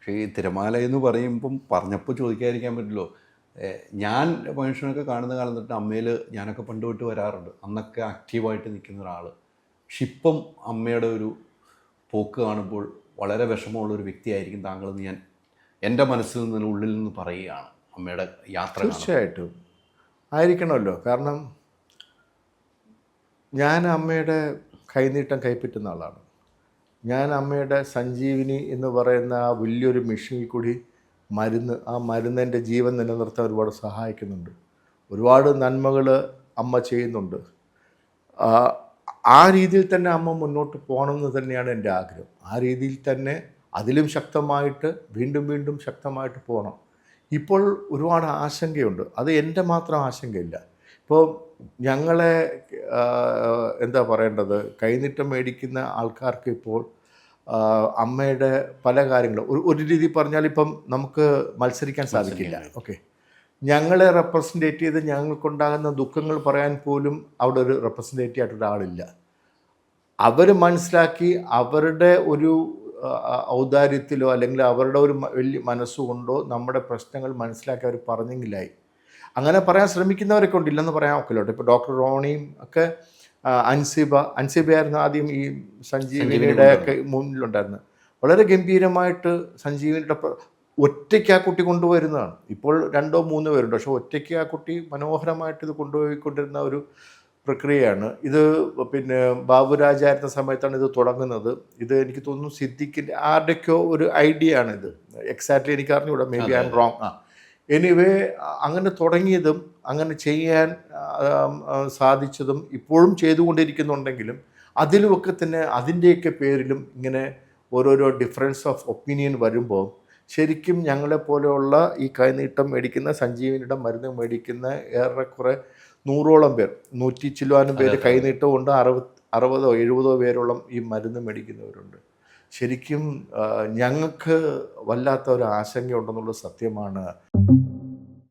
പക്ഷേ ഈ തിരമാല എന്ന് പറയുമ്പം പറഞ്ഞപ്പോൾ ചോദിക്കാതിരിക്കാൻ പറ്റില്ലോ. ഞാൻ മനുഷ്യനൊക്കെ കാണുന്ന കാലം തൊട്ട് അമ്മയിൽ ഞാനൊക്കെ പണ്ട് തൊട്ട് വരാറുണ്ട്. അന്നൊക്കെ ആക്റ്റീവായിട്ട് നിൽക്കുന്ന ഒരാൾ. പക്ഷെ ഇപ്പം അമ്മയുടെ ഒരു പോക്ക് കാണുമ്പോൾ വളരെ വിഷമമുള്ളൊരു വ്യക്തിയായിരിക്കും താങ്കളെന്ന് ഞാൻ എൻ്റെ മനസ്സിൽ നിന്ന് ഉള്ളിൽ നിന്ന് പറയുകയാണ്. അമ്മയുടെ യാത്ര തീർച്ചയായിട്ടും ആയിരിക്കണമല്ലോ. കാരണം ഞാൻ അമ്മയുടെ കൈനീട്ടം കൈപ്പറ്റുന്ന ആളാണ്. ഞാൻ അമ്മയുടെ സഞ്ജീവിനി എന്ന് പറയുന്ന ആ വലിയൊരു മെഷീനിൽ കൂടി ആ മരുന്ന് എൻ്റെ ജീവൻ നിലനിർത്താൻ ഒരുപാട് സഹായിക്കുന്നുണ്ട്. ഒരുപാട് നന്മകൾ അമ്മ ചെയ്യുന്നുണ്ട്. ആ രീതിയിൽ തന്നെ അമ്മ മുന്നോട്ട് പോകണമെന്ന് തന്നെയാണ് എൻ്റെ ആഗ്രഹം. ആ രീതിയിൽ തന്നെ അതിലും ശക്തമായിട്ട് വീണ്ടും വീണ്ടും ശക്തമായിട്ട് പോകണം. ഇപ്പോൾ ഒരുപാട് ആശങ്കയുണ്ട്. അത് എൻ്റെ മാത്രം ആശങ്കയില്ല. ഇപ്പോൾ ഞങ്ങളെ എന്താ പറയേണ്ടത്, കൈനീട്ടം മേടിക്കുന്ന ആൾക്കാർക്ക് ഇപ്പോൾ അമ്മയുടെ പല കാര്യങ്ങളും ഒരു രീതി പറഞ്ഞാൽ ഇപ്പം നമുക്ക് മത്സരിക്കാൻ സാധിക്കില്ല. ഓക്കെ, ഞങ്ങളെ റെപ്രസെൻറ്റേറ്റ് ചെയ്ത് ഞങ്ങൾക്കുണ്ടാകുന്ന ദുഃഖങ്ങൾ പറയാൻ പോലും അവിടെ ഒരു റെപ്രസെൻറ്റേറ്റീവ് ആയിട്ട് ഒരാളില്ല. അവർ മനസ്സിലാക്കി അവരുടെ ഒരു ഔദാര്യത്തിലോ അല്ലെങ്കിൽ അവരുടെ ഒരു വലിയ മനസ്സുകൊണ്ടോ നമ്മുടെ പ്രശ്നങ്ങൾ മനസ്സിലാക്കി അവർ പറഞ്ഞെങ്കിലായി. അങ്ങനെ പറയാൻ ശ്രമിക്കുന്നവരൊക്കെ ഉണ്ട്, ഇല്ലെന്ന് പറയാൻ ഒക്കില്ലോട്ടെ. ഇപ്പോൾ ഡോക്ടർ റോണിയും ഒക്കെ അൻസിബയായിരുന്നു ആദ്യം ഈ സഞ്ജീവിനിയുടെ ഒക്കെ മുന്നിലുണ്ടായിരുന്നത്. വളരെ ഗംഭീരമായിട്ട് സഞ്ജീവിനിയുടെ ഒറ്റയ്ക്ക് ആ കുട്ടി കൊണ്ടുവരുന്നതാണ്. ഇപ്പോൾ 2 or 3 പേരുണ്ട്, പക്ഷെ ഒറ്റയ്ക്ക് ആ കുട്ടി മനോഹരമായിട്ട് ഇത് കൊണ്ടുപോയിക്കൊണ്ടിരുന്ന ഒരു പ്രക്രിയയാണ് ഇത്. പിന്നെ ബാബുരാജായിരുന്ന സമയത്താണ് ഇത് തുടങ്ങുന്നത്. ഇത് എനിക്ക് തോന്നുന്നു സിദ്ദിഖിൻ്റെ ആരുടെയൊക്കെയോ ഒരു ഐഡിയ ആണിത്. എക്സാക്ട്ലി എനിക്ക് അറിഞ്ഞുകൂടാ, may be I M wrong. Anyway അങ്ങനെ തുടങ്ങിയതും അങ്ങനെ ചെയ്യാൻ സാധിച്ചതും ഇപ്പോഴും ചെയ്തുകൊണ്ടിരിക്കുന്നുണ്ടെങ്കിലും അതിലുമൊക്കെ തന്നെ അതിൻ്റെയൊക്കെ പേരിലും ഇങ്ങനെ ഓരോരോ ഡിഫറൻസ് ഓഫ് ഒപ്പീനിയൻ വരുമ്പോൾ ശരിക്കും ഞങ്ങളെപ്പോലെയുള്ള ഈ കൈനീട്ടം മേടിക്കുന്ന സഞ്ജീവിനിയുടെ മരുന്ന് മേടിക്കുന്ന ഏറെക്കുറെ 100ഓളം പേർ, 100 ചില്ലുവാനും പേര് കൈനീട്ടം കൊണ്ട് 60 or 70 പേരോളം ഈ മരുന്ന് മേടിക്കുന്നവരുണ്ട്. ശരിക്കും ഞങ്ങൾക്ക് വല്ലാത്ത ഒരു ആശങ്കയുണ്ടെന്നുള്ളത് സത്യമാണ്.